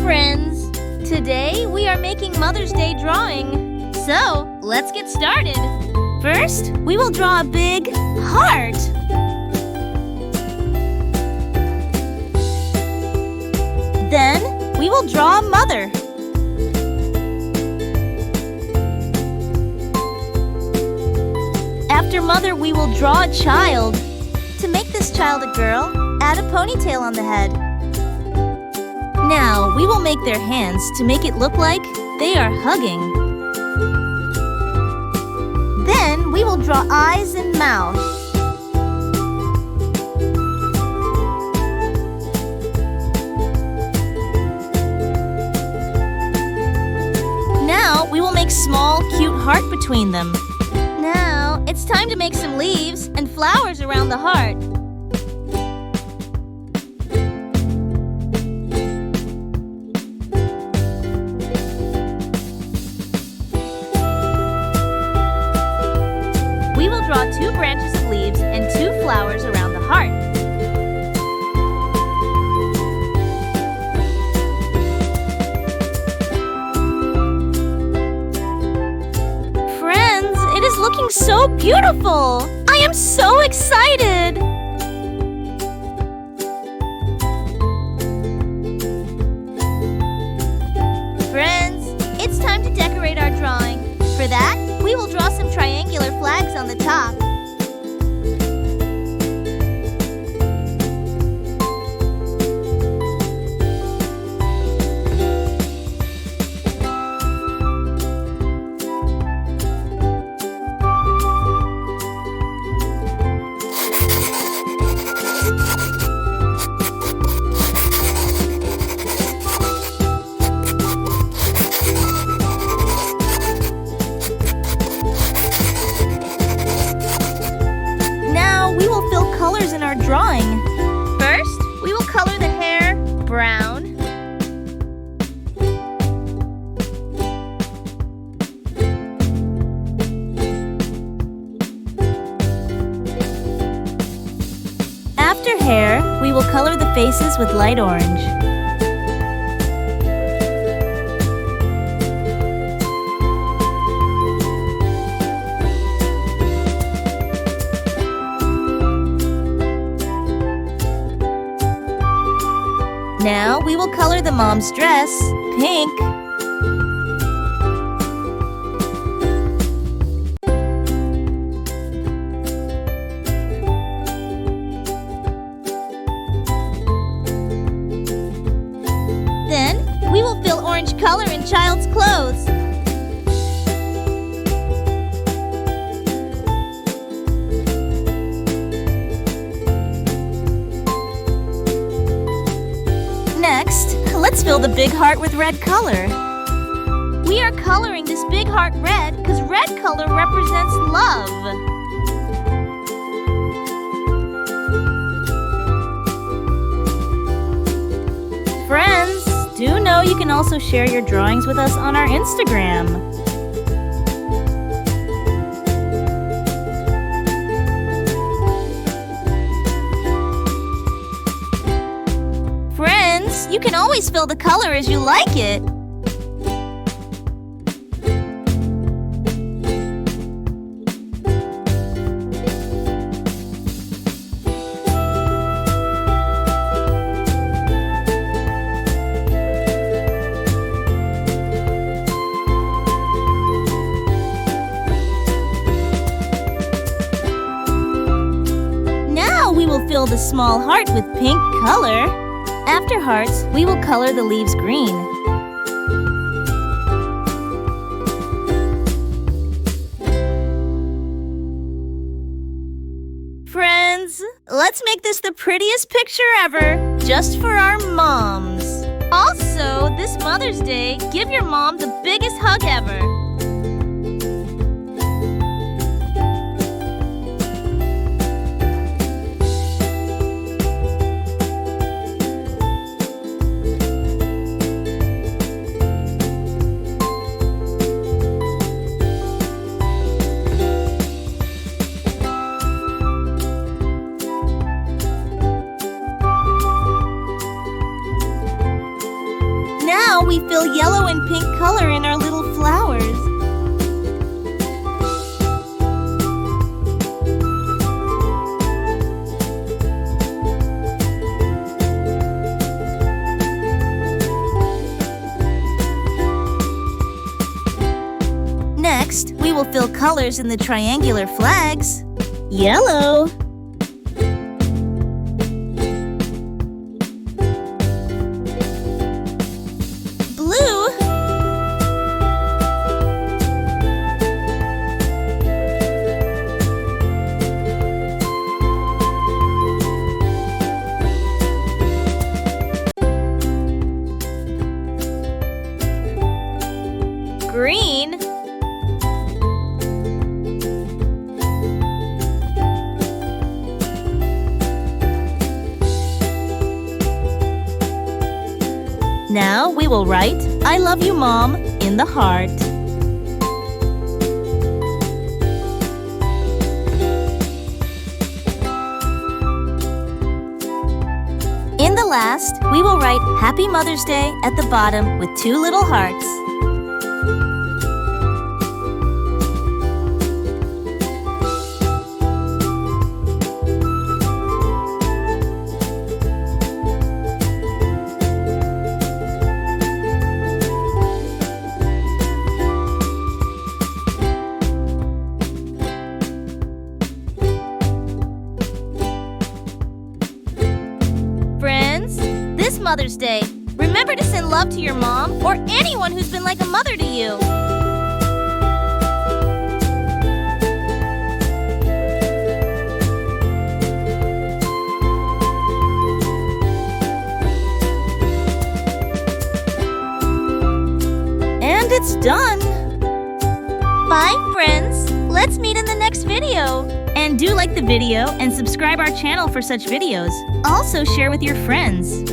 friends! Today we are making Mother's Day drawing. So, let's get started. First, we will draw a big heart. Then, we will draw a mother. After mother, we will draw a child. To make this child a girl, add a ponytail on the head. Now, we will make their hands to make it look like they are hugging. Then, we will draw eyes and mouth. Now, we will make small, cute heart between them. Now, it's time to make some leaves and flowers around the heart. We will draw 2 branches of leaves and 2 flowers around the heart. Friends, it is looking so beautiful! I am so excited! Friends, it's time to decorate our drawing. For that, we will draw some triangular flags on the top. Colors in our drawing. First, we will color the hair brown. After hair, we will color the faces with light orange. Now we will color the mom's dress pink. Then we will fill orange color in child's clothes. Next, let's fill the big heart with red color. We are coloring this big heart red because red color represents love. Friends, do know you can also share your drawings with us on our Instagram. You can always fill the color as you like it. Now we will fill the small heart with pink color. After hearts, we will color the leaves green. Friends, let's make this the prettiest picture ever, just for our moms. Also, this Mother's Day, give your mom the biggest hug ever. we fill yellow and pink color in our little flowers. Next, we will fill colors in the triangular flags. Yellow, blue, green, now we will write, "I love you, Mom," in the heart. In the last, we will write Happy Mother's Day at the bottom with 2 little hearts. This Mother's Day, remember to send love to your mom or anyone who's been like a mother to you. And it's done. Bye, friends. Let's meet in the next video. And do like the video and subscribe our channel for such videos. Also share with your friends.